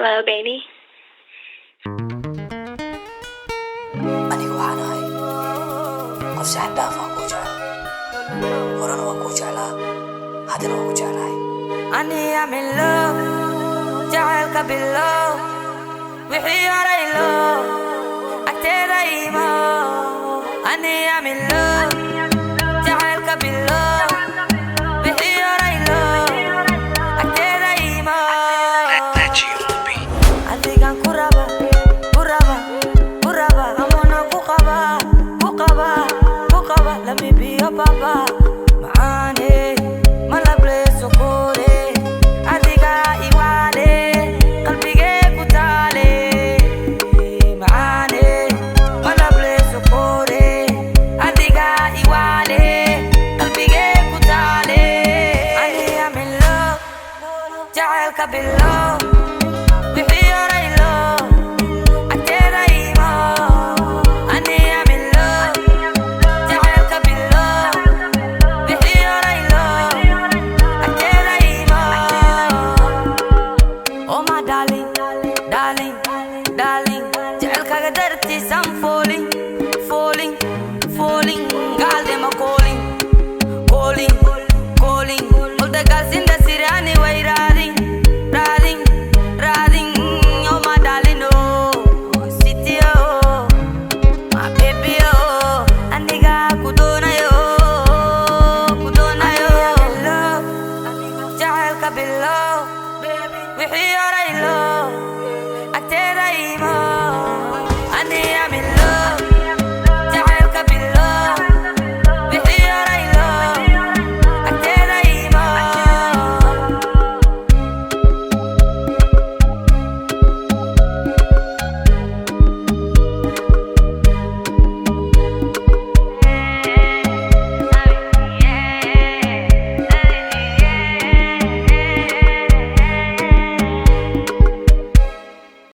Hello, baby. anigu waxaan ahay qof si xad dhaaf ah kuu jecel horena waan kuu jeclaa haddana waan ku jeclahay I'm in love, jacaylka bilow wixii horay loo agteeda imo I'm in love, jacaylka bilow wixii horay loo agteeda imo adigan ku raba amona ku qaba let me be your papa maane malable sokore adiga iwale qalbige ku taale maane malable sokore adiga iwale qalbige ku taale I'm in love jacaylka bilow